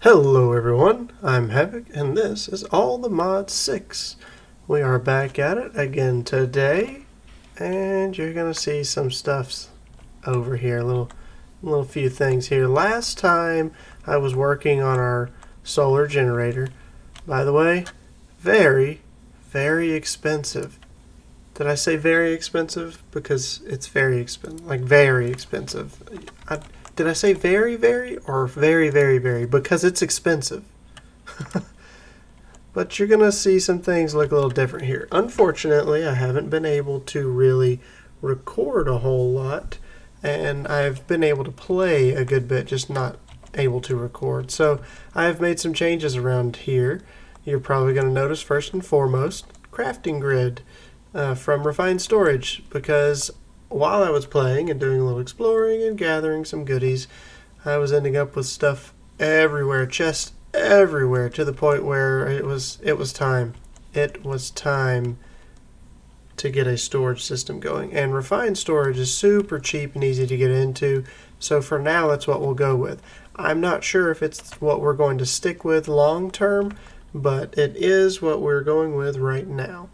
Hello everyone, I'm Havoc, and this is All the Mods 6. We are back at it again today, and you're going to see some stuffs over here, little few things here. Last time I was working on our solar generator. By the way, very, very expensive. Did I say very expensive? Because it's very expensive, like very expensive. Did I say very, very, or very, very, very? Because it's expensive. But you're going to see some things look a little different here. Unfortunately, I haven't been able to really record a whole lot, and I've been able to play a good bit, just not able to record. So I've made some changes around here. You're probably going to notice, first and foremost, crafting grid from Refined Storage, because while I was playing and doing a little exploring and gathering some goodies, I was ending up with stuff everywhere, chests everywhere, to the point where it was time. It was time to get a storage system going. And Refined Storage is super cheap and easy to get into, so for now that's what we'll go with. I'm not sure if it's what we're going to stick with long term, but it is what we're going with right now.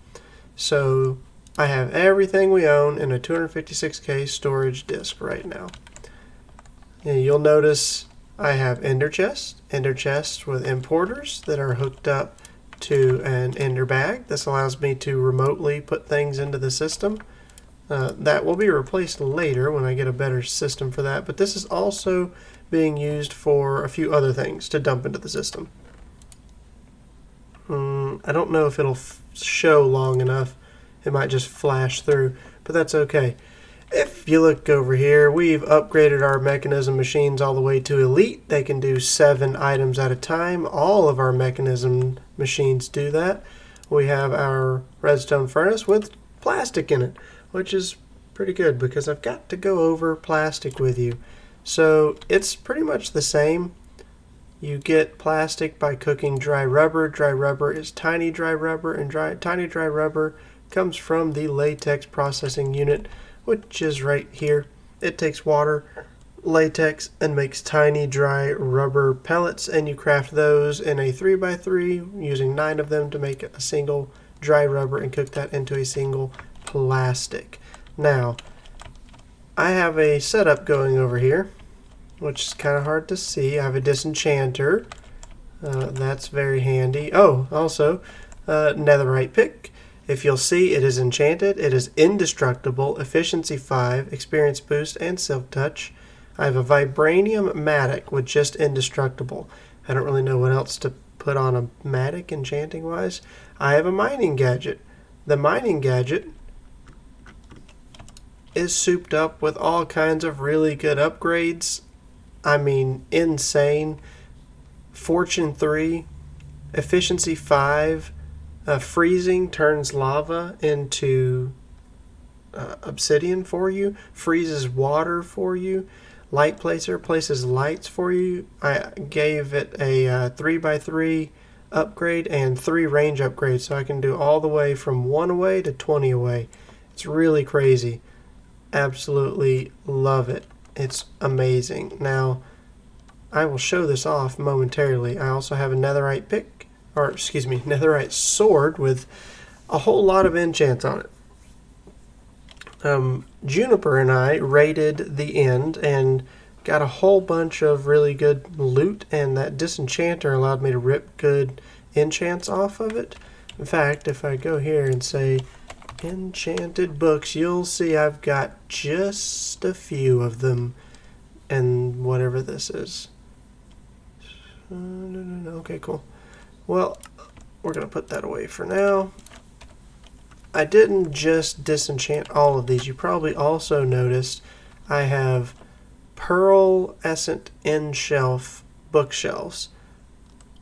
So I have everything we own in a 256K storage disk right now. And you'll notice I have ender chests with importers that are hooked up to an ender bag. This allows me to remotely put things into the system. That will be replaced later when I get a better system for that, but this is also being used for a few other things to dump into the system. I don't know if it'll show long enough. It might just flash through, but that's okay. If you look over here, we've upgraded our mechanism machines all the way to elite. They can do 7 items at a time. All of our mechanism machines do that. We have our redstone furnace with plastic in it, which is pretty good because I've got to go over plastic with you. So it's pretty much the same. You get plastic by cooking dry rubber. Dry rubber is tiny dry rubber, and tiny dry rubber comes from the latex processing unit, which is right here. It takes water, latex, and makes tiny dry rubber pellets, and you craft those in a 3x3 using 9 of them to make a single dry rubber and cook that into a single plastic. Now, I have a setup going over here, which is kind of hard to see. I have a disenchanter. That's very handy. Oh, also, netherite pick. If you'll see, it is enchanted. It is indestructible, efficiency 5, experience boost, and silk touch. I have a vibranium matic with just indestructible. I don't really know what else to put on a matic enchanting wise. I have a mining gadget. The mining gadget is souped up with all kinds of really good upgrades. I mean, insane. Fortune 3, efficiency 5, freezing turns lava into obsidian for you, freezes water for you, light placer places lights for you. I gave it a 3x3 upgrade and 3 range upgrades, so I can do all the way from 1 away to 20 away. It's really crazy. Absolutely love it. It's amazing. Now, I will show this off momentarily. I also have a netherite pick, or excuse me, netherite sword with a whole lot of enchants on it. Juniper and I raided the end and got a whole bunch of really good loot, and that disenchanter allowed me to rip good enchants off of it. In fact, if I go here and say enchanted books, you'll see I've got just a few of them, and whatever this is. No. Okay, cool. Well, we're going to put that away for now. I didn't just disenchant all of these. You probably also noticed I have pearlescent end shelf bookshelves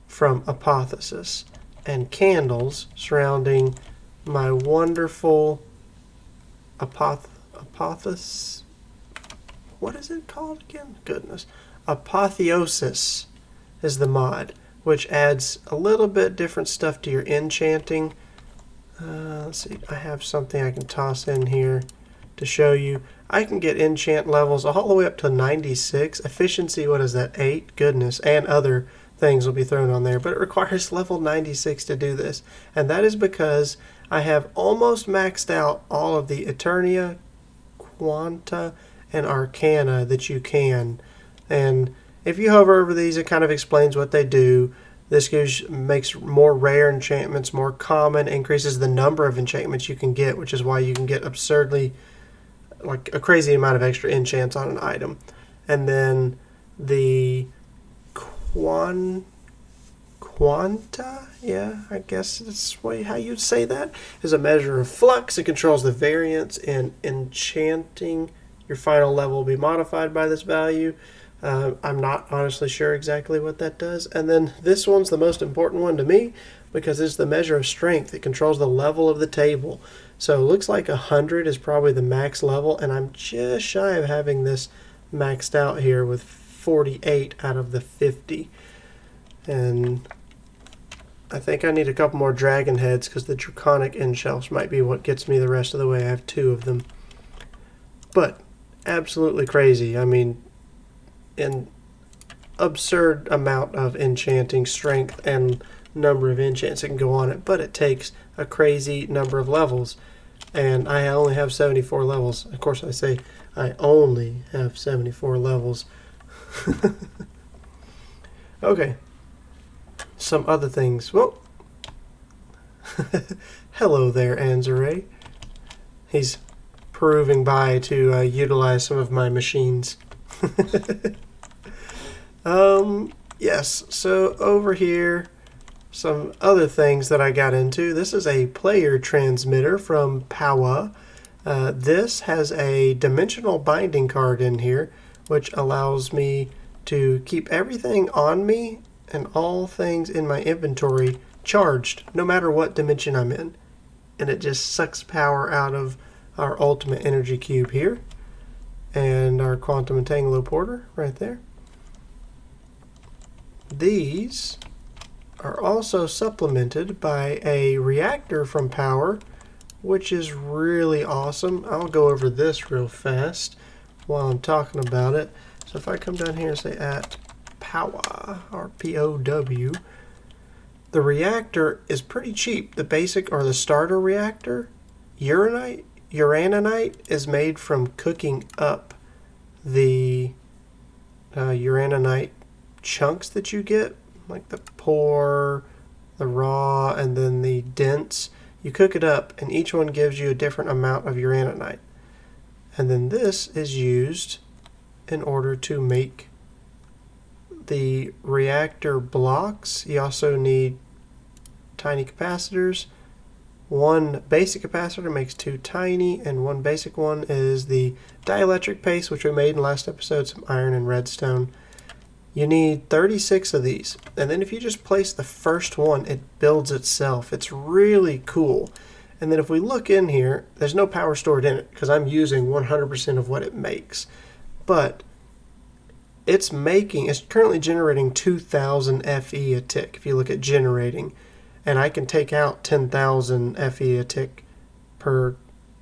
from Apotheosis and candles surrounding my wonderful Apotheosis. What is it called again? Goodness. Apotheosis is the mod, which adds a little bit different stuff to your enchanting. Let's see, I have something I can toss in here to show you. I can get enchant levels all the way up to 96. Efficiency, what is that, 8? Goodness, and other things will be thrown on there, but it requires level 96 to do this. And that is because I have almost maxed out all of the Eternia, Quanta, and Arcana that you can. And if you hover over these, it kind of explains what they do. This makes more rare enchantments more common, increases the number of enchantments you can get, which is why you can get absurdly, like a crazy amount of extra enchants on an item. And then the Quanta, yeah, I guess that's how you'd say that, is a measure of flux. It controls the variance in enchanting. Your final level will be modified by this value. I'm not honestly sure exactly what that does. And then this one's the most important one to me because it's the measure of strength. It controls the level of the table. So it looks like 100 is probably the max level, and I'm just shy of having this maxed out here with 48 out of the 50. And I think I need a couple more dragon heads because the draconic end shelves might be what gets me the rest of the way. I have 2 of them. But absolutely crazy. I mean, an absurd amount of enchanting strength and number of enchants that can go on it, but it takes a crazy number of levels, and I only have 74 levels. Of course, I say I only have 74 levels. Okay, some other things. Whoa. Hello there, Anzare. He's proving by to utilize some of my machines. Yes, so over here, some other things that I got into. This is a player transmitter from Powa. This has a dimensional binding card in here, which allows me to keep everything on me and all things in my inventory charged, no matter what dimension I'm in. And it just sucks power out of our ultimate energy cube here. And our quantum entangloporter right there. These are also supplemented by a reactor from Power, which is really awesome. I'll go over this real fast while I'm talking about it. So if I come down here and say at Powa, or P-O-W, the reactor is pretty cheap. The basic, or the starter reactor, Uraninite is made from cooking up the Uraninite chunks that you get, like the poor, the raw, and then the dense. You cook it up, and each one gives you a different amount of Uraninite. And then this is used in order to make the reactor blocks. You also need tiny capacitors. One basic capacitor makes 2 tiny, and one basic one is the dielectric paste, which we made in the last episode, some iron and redstone. You need 36 of these, and then if you just place the first one, it builds itself. It's really cool. And then if we look in here, there's no power stored in it because I'm using 100% of what it makes. But it's currently generating 2,000 FE a tick if you look at generating. And I can take out 10,000 FE a tick per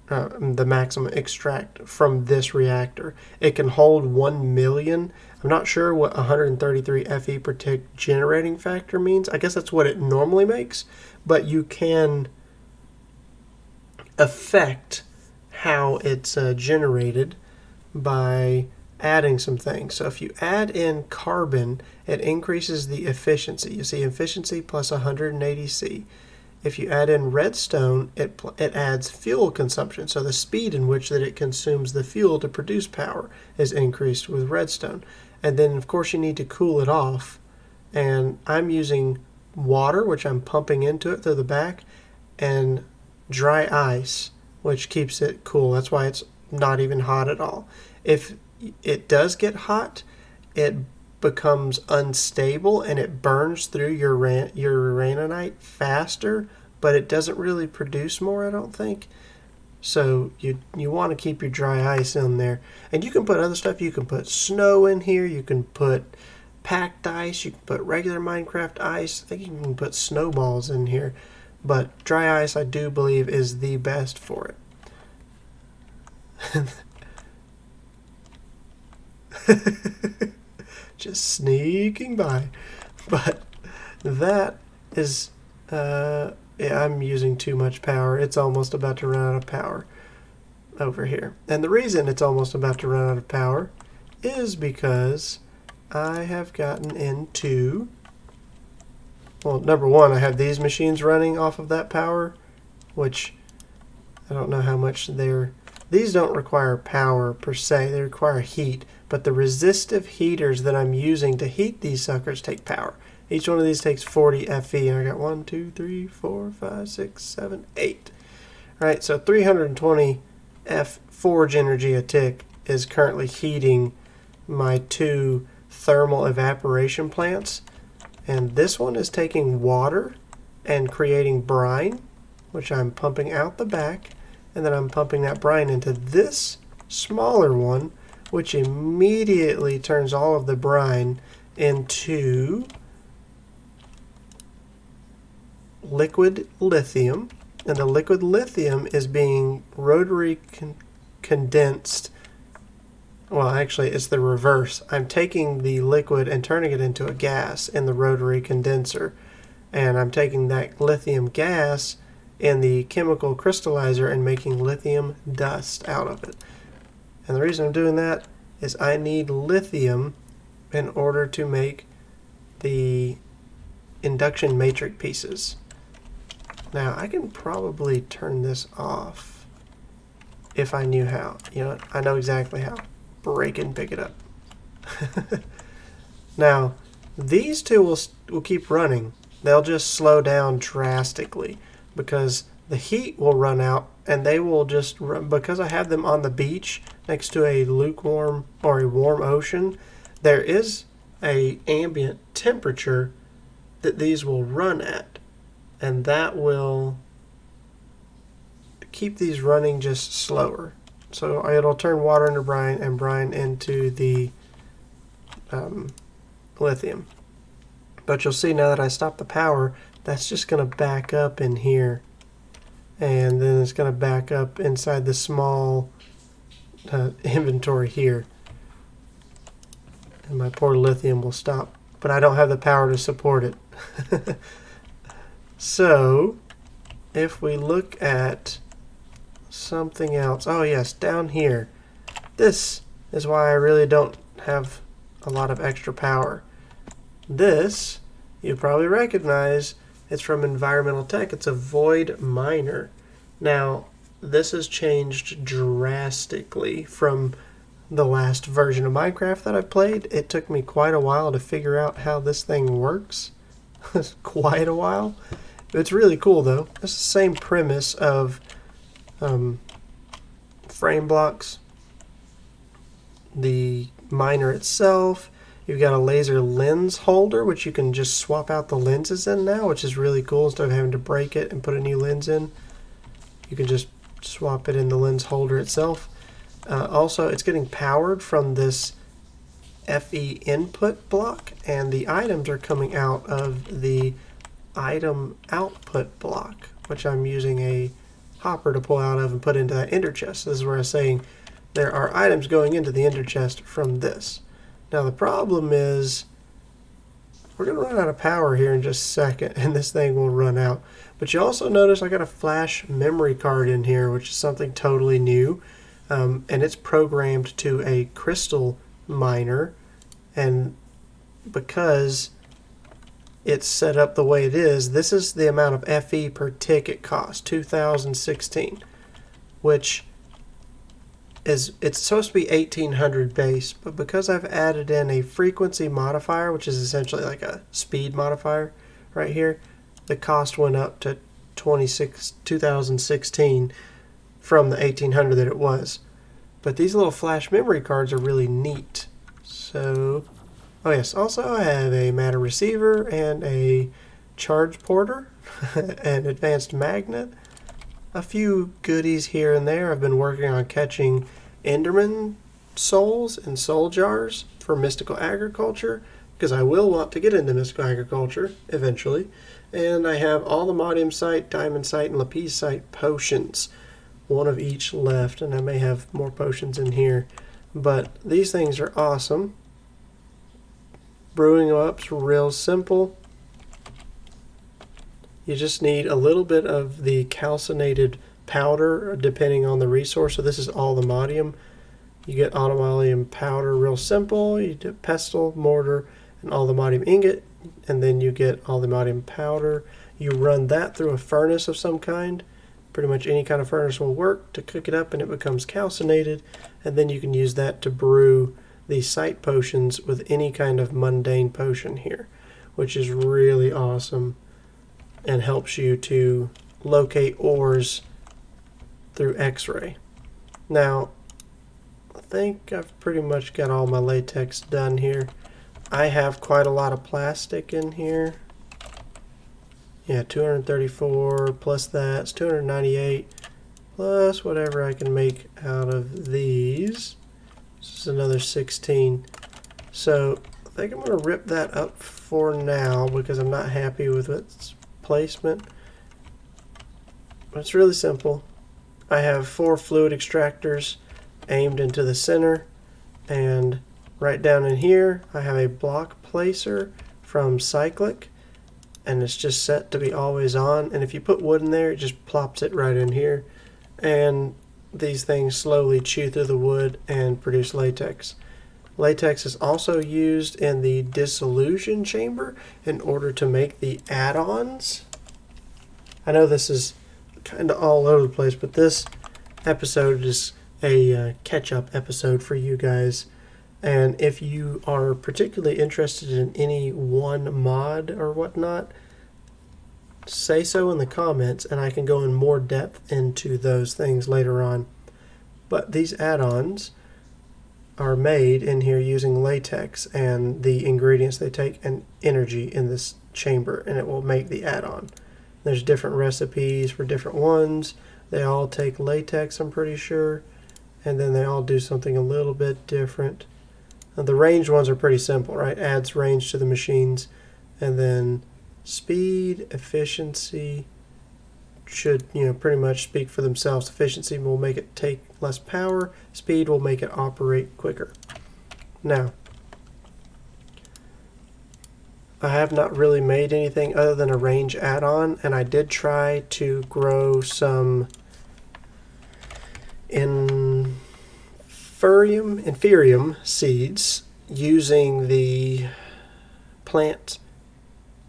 the maximum extract from this reactor. It can hold 1 million. I'm not sure what 133 FE per tick generating factor means. I guess that's what it normally makes, but you can affect how it's generated by adding some things. So if you add in carbon, it increases the efficiency. You see efficiency plus 180C. If you add in redstone, it adds fuel consumption. So the speed in which that it consumes the fuel to produce power is increased with redstone. And then, of course, you need to cool it off. And I'm using water, which I'm pumping into it through the back, and dry ice, which keeps it cool. That's why it's not even hot at all. If it does get hot, it becomes unstable and it burns through your uraninite faster, but it doesn't really produce more, I don't think. So you want to keep your dry ice in there. And you can put other stuff. You can put snow in here. You can put packed ice. You can put regular Minecraft ice. I think you can put snowballs in here. But dry ice, I do believe, is the best for it. Just sneaking by. But that is, yeah, I'm using too much power. It's almost about to run out of power over here. And the reason it's almost about to run out of power is because I have gotten into, well, number one, I have these machines running off of that power, which I don't know how much these don't require power per se, they require heat, but the resistive heaters that I'm using to heat these suckers take power. Each one of these takes 40 FE, and I got 1, 2, 3, 4, 5, 6, 7, 8. All right, so 320 F forge energy a tick is currently heating my 2 thermal evaporation plants, and this one is taking water and creating brine, which I'm pumping out the back, and then I'm pumping that brine into this smaller one, which immediately turns all of the brine into liquid lithium, and the liquid lithium is being rotary condensed. Well, actually, it's the reverse. I'm taking the liquid and turning it into a gas in the rotary condenser, and I'm taking that lithium gas in the chemical crystallizer and making lithium dust out of it. And the reason I'm doing that is I need lithium in order to make the induction matrix pieces. Now, I can probably turn this off if I knew how. You know what? I know exactly how. Break and pick it up. Now, these two will keep running. They'll just slow down drastically because the heat will run out, and they will just run, because I have them on the beach next to a lukewarm or a warm ocean. There is a ambient temperature that these will run at, and that will keep these running just slower. So it'll turn water into brine and brine into the lithium. But you'll see now that I stop the power, that's just going to back up in here, and then it's going to back up inside the small inventory here, and my poor lithium will stop, but I don't have the power to support it. So if we look at something else, oh yes, down here, this is why I really don't have a lot of extra power. This you probably recognize. It's from Environmental Tech. It's a void miner. Now, this has changed drastically from the last version of Minecraft that I played. It took me quite a while to figure out how this thing works. Quite a while. It's really cool though. It's the same premise of frame blocks, the miner itself. You've got a laser lens holder, which you can just swap out the lenses in now, which is really cool. Instead of having to break it and put a new lens in, you can just swap it in the lens holder itself. Also, it's getting powered from this FE input block, and the items are coming out of the item output block, which I'm using a hopper to pull out of and put into that ender chest. This is where I was saying there are items going into the ender chest from this. Now the problem is we're going to run out of power here in just a second, and this thing will run out. But you also notice I got a flash memory card in here, which is something totally new, and it's programmed to a crystal miner, and because it's set up the way it is, this is the amount of FE per tick it costs, 2016, which is, it's supposed to be 1800 base, but because I've added in a frequency modifier, which is essentially like a speed modifier right here, the cost went up to 2016 from the 1800 that it was. But these little flash memory cards are really neat. So, oh yes, also I have a matter receiver and a charge porter, an advanced magnet, a few goodies here and there. I've been working on catching Enderman souls and soul jars for mystical agriculture, because I will want to get into mystical agriculture eventually. And I have all the Modiumsite, Diamondsite, and Lapizite potions, one of each left, and I may have more potions in here. But these things are awesome. Brewing them up's real simple. You just need a little bit of the calcinated powder depending on the resource. So this is allthemodium. You get allthemodium powder real simple. You do pestle, mortar, and allthemodium ingot, and then you get allthemodium powder. You run that through a furnace of some kind. Pretty much any kind of furnace will work to cook it up, and it becomes calcinated, and then you can use that to brew these sight potions with any kind of mundane potion here, which is really awesome and helps you to locate ores through X-ray. Now, I think I've pretty much got all my latex done here. I have quite a lot of plastic in here. Yeah, 234 plus that's 298 plus whatever I can make out of these. This is another 16. So I think I'm going to rip that up for now because I'm not happy with its placement. But it's really simple. I have 4 fluid extractors aimed into the center, and right down in here I have a block placer from Cyclic, and it's just set to be always on, and if you put wood in there it just plops it right in here, and these things slowly chew through the wood and produce latex. Latex is also used in the dissolution chamber in order to make the add-ons. I know this is kind of all over the place, but this episode is a catch-up episode for you guys. And if you are particularly interested in any one mod or whatnot, say so in the comments and I can go in more depth into those things later on. But these add-ons are made in here using latex and the ingredients they take and energy in this chamber, and it will make the add-on. There's different recipes for different ones. They all take latex, I'm pretty sure, and then they all do something a little bit different. The ranged ones are pretty simple, right? Adds range to the machines, and then speed, efficiency should, pretty much speak for themselves. Efficiency will make it take less power. Speed will make it operate quicker. Now, I have not really made anything other than a range add-on, and I did try to grow some inferium seeds using the plant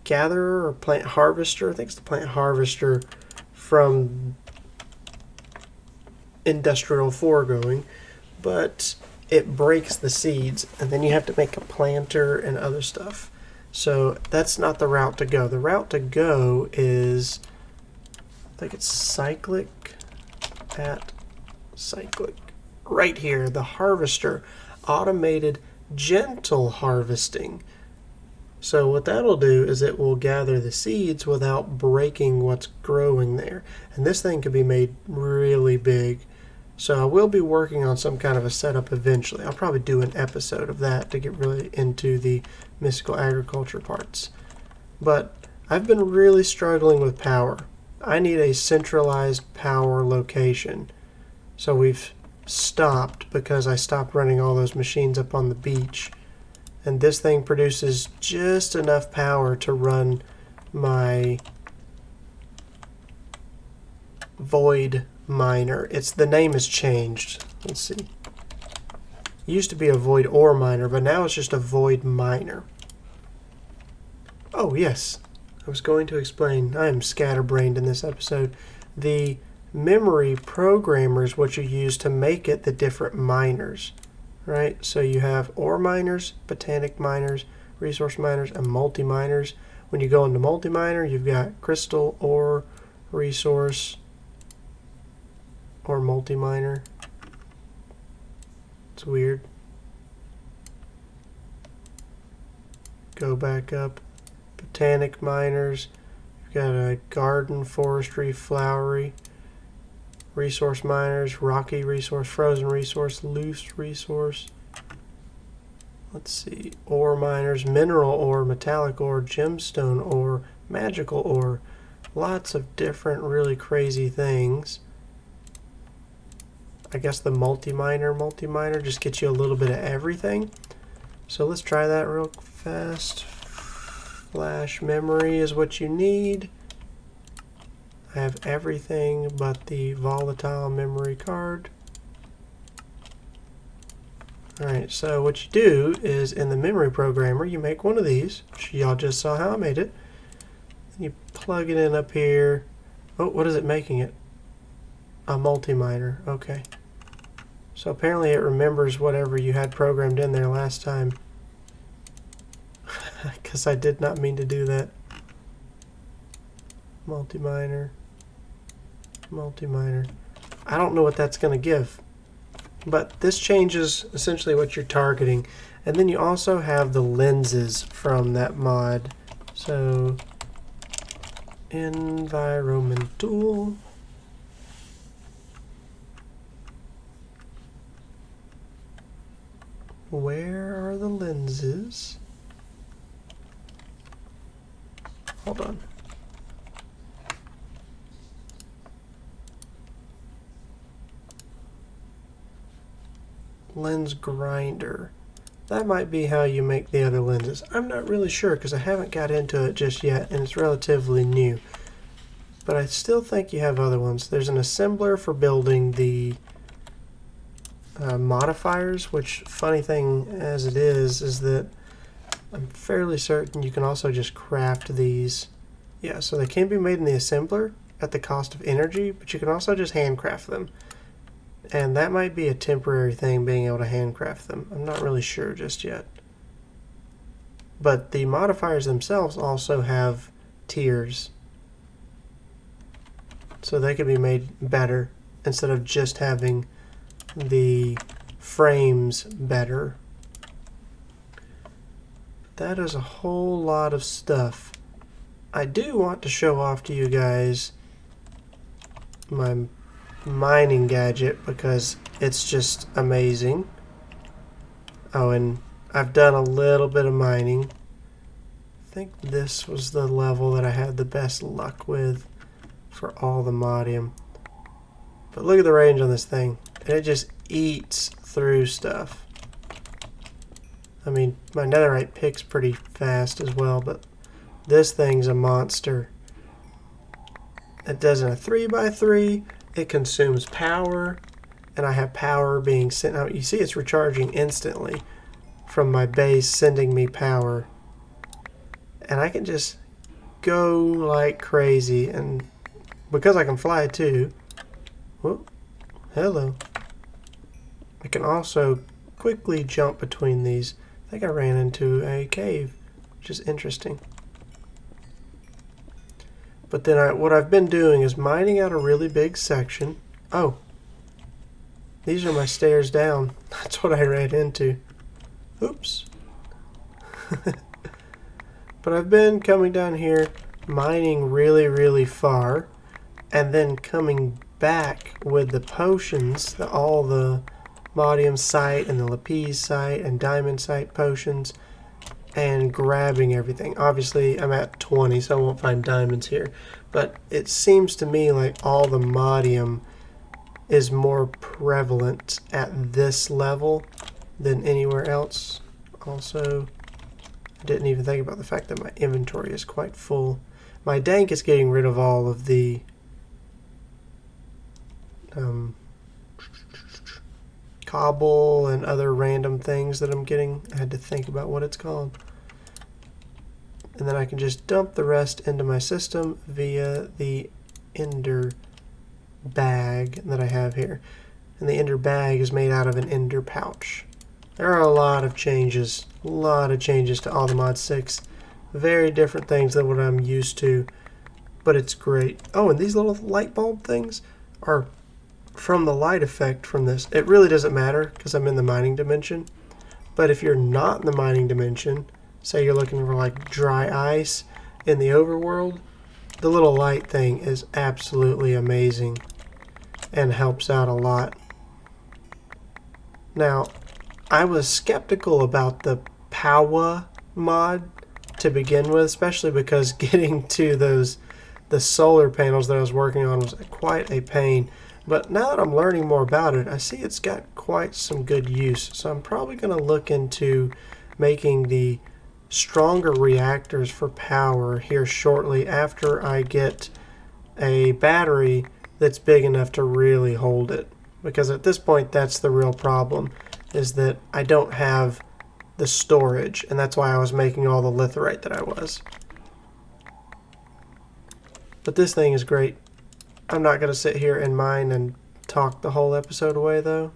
gatherer or plant harvester. I think it's the plant harvester from industrial foregoing, but it breaks the seeds and then you have to make a planter and other stuff. So that's not the route to go. The route to go is, I think it's Cyclic right here, the harvester, automated gentle harvesting. So what that'll do is it will gather the seeds without breaking what's growing there. And this thing can be made really big. So I will be working on some kind of a setup eventually. I'll probably do an episode of that to get really into the mystical agriculture parts. But I've been really struggling with power. I need a centralized power location. So we've stopped because I stopped running all those machines up on the beach. And this thing produces just enough power to run my void miner. The name has changed. Let's see. It used to be a void ore miner, but now it's just a void miner. Oh yes, I was going to explain. I am scatterbrained in this episode. The memory programmer is what you use to make it the different miners. Right, so you have ore miners, botanic miners, resource miners, and multi-miners. When you go into multi-miner, you've got crystal, ore, resource, or multi-miner. It's weird. Go back up. Botanic miners. You've got a garden, forestry, flowery. Resource miners, rocky resource, frozen resource, loose resource. Let's see, ore miners, mineral ore, metallic ore, gemstone ore, magical ore. Lots of different really crazy things. I guess the multi-miner just gets you a little bit of everything. So let's try that real Fast flash memory is what you need. I have everything but the volatile memory card. Alright, so what you do is in the memory programmer, you make one of these, which y'all just saw how I made it. You plug it in up here. Oh, what is it making it? A multi-miner. Okay. So apparently it remembers whatever you had programmed in there last time. Because I did not mean to do that. Multi-miner. Multi-miner. I don't know what that's going to give. But this changes essentially what you're targeting. And then you also have the lenses from that mod. So, environmental. Where are the lenses? Hold on. Lens grinder. That might be how you make the other lenses. I'm not really sure because I haven't got into it just yet and it's relatively new. But I still think you have other ones. There's an assembler for building the modifiers, which, funny thing as it is that I'm fairly certain you can also just craft these. Yeah, so they can be made in the assembler at the cost of energy, but you can also just handcraft them. And that might be a temporary thing, being able to handcraft them. I'm not really sure just yet. But the modifiers themselves also have tiers. So they can be made better instead of just having the frames better. That is a whole lot of stuff. I do want to show off to you guys my mining gadget because it's just amazing. Oh, and I've done a little bit of mining. I think this was the level that I had the best luck with for all the modium. But look at the range on this thing. And it just eats through stuff. I mean, my netherite picks pretty fast as well, but this thing's a monster. It does in a 3x3. It consumes power, and I have power being sent out. You see it's recharging instantly from my base, sending me power. And I can just go like crazy, and because I can fly too, whoop, hello. I can also quickly jump between these. I think I ran into a cave, which is interesting. But then what I've been doing is mining out a really big section. Oh, these are my stairs down. That's what I ran into. Oops. But I've been coming down here, mining really, really far, and then coming back with the potions, all the Modium site and the Lapis site and Diamond site potions, and grabbing everything. Obviously, I'm at 20, so I won't find diamonds here. But it seems to me like all the Modium is more prevalent at this level than anywhere else. Also, I didn't even think about the fact that my inventory is quite full. My dank is getting rid of all of the cobble and other random things that I'm getting. I had to think about what it's called. And then I can just dump the rest into my system via the ender bag that I have here. And the ender bag is made out of an ender pouch. There are a lot of changes to all the Mod 6. Very different things than what I'm used to, but it's great. Oh, and these little light bulb things are from the light effect from this. It really doesn't matter because I'm in the mining dimension. But if you're not in the mining dimension, say you're looking for like dry ice in the overworld, the little light thing is absolutely amazing and helps out a lot. Now, I was skeptical about the Powa mod to begin with, especially because getting to the solar panels that I was working on was quite a pain. But now that I'm learning more about it, I see it's got quite some good use. So I'm probably going to look into making the stronger reactors for power here shortly after I get a battery that's big enough to really hold it. Because at this point, that's the real problem, is that I don't have the storage, and that's why I was making all the litherite that I was. But this thing is great. I'm not going to sit here and mine and talk the whole episode away, though.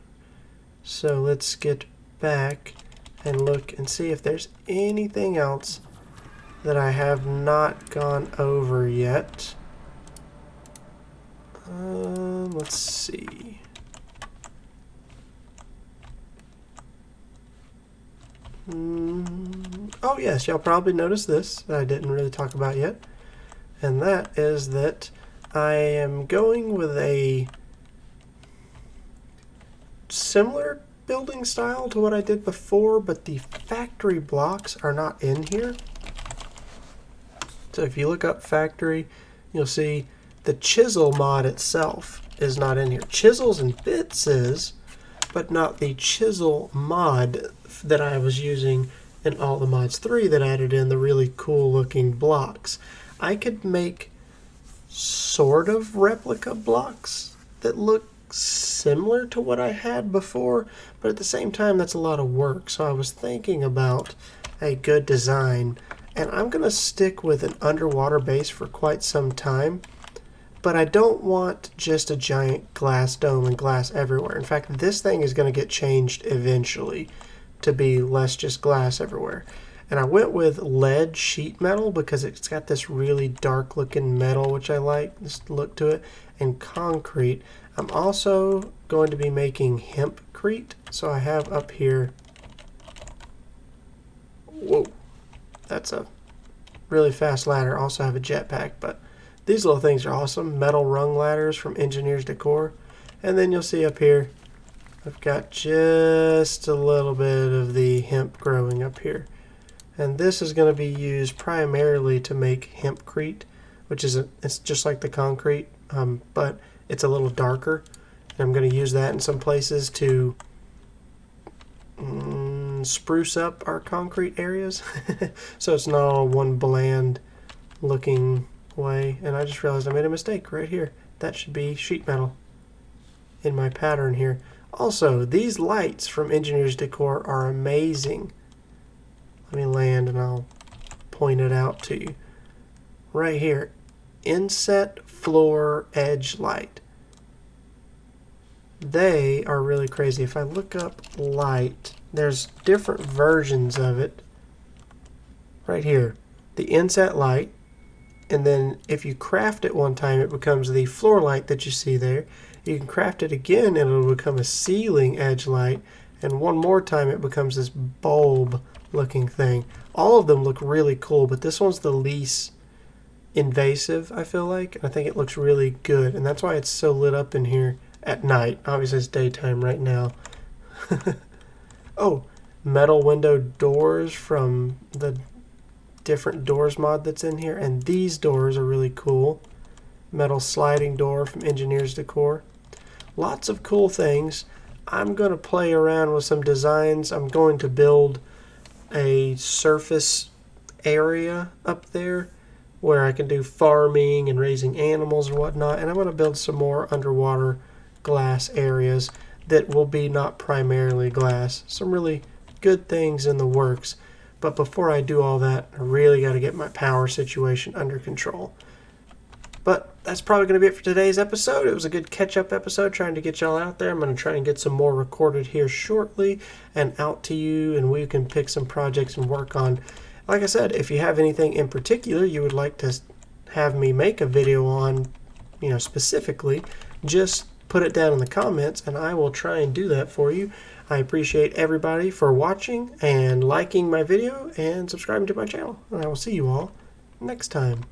So let's get back and look and see if there's anything else that I have not gone over yet. Let's see. Oh yes, y'all probably noticed this that I didn't really talk about yet. And that is that I am going with a similar building style to what I did before, but the factory blocks are not in here. So if you look up factory, you'll see the chisel mod itself is not in here. Chisels and bits is, but not the chisel mod that I was using in All the Mods 3 that added in the really cool looking blocks. I could make sort of replica blocks that look similar to what I had before, but at the same time that's a lot of work. So I was thinking about a good design, and I'm going to stick with an underwater base for quite some time, but I don't want just a giant glass dome and glass everywhere. In fact, this thing is going to get changed eventually to be less just glass everywhere. And I went with lead sheet metal because it's got this really dark looking metal, which I like, this look to it, and concrete. I'm also going to be making hempcrete. So I have up here, whoa, that's a really fast ladder. I also have a jetpack, but these little things are awesome. Metal rung ladders from Engineer's Decor. And then you'll see up here, I've got just a little bit of the hemp growing up here. And this is going to be used primarily to make hempcrete, which is it's just like the concrete, but it's a little darker. And I'm going to use that in some places to spruce up our concrete areas. So it's not all one bland looking way. And I just realized I made a mistake right here. That should be sheet metal in my pattern here. Also, these lights from Engineer's Decor are amazing. Let me land and I'll point it out to you. Right here, Inset floor edge light. They are really crazy. If I look up light, there's different versions of it. Right here, the Inset light. And then if you craft it one time, it becomes the floor light that you see there. You can craft it again and it'll become a ceiling edge light. And one more time it becomes this bulb looking thing. All of them look really cool, but this one's the least invasive, I feel like. I think it looks really good, and that's why it's so lit up in here at night. Obviously it's daytime right now. Oh, metal window doors from the different doors mod that's in here, and these doors are really cool. Metal sliding door from Engineer's Decor. Lots of cool things. I'm going to play around with some designs. I'm going to build a surface area up there where I can do farming and raising animals and whatnot, and I'm going to build some more underwater glass areas that will be not primarily glass. Some really good things in the works, but before I do all that, I really got to get my power situation under control. But that's probably going to be it for today's episode. It was a good catch-up episode trying to get y'all out there. I'm going to try and get some more recorded here shortly and out to you, and we can pick some projects and work on. Like I said, if you have anything in particular you would like to have me make a video on, specifically, just put it down in the comments and I will try and do that for you. I appreciate everybody for watching and liking my video and subscribing to my channel. And I will see you all next time.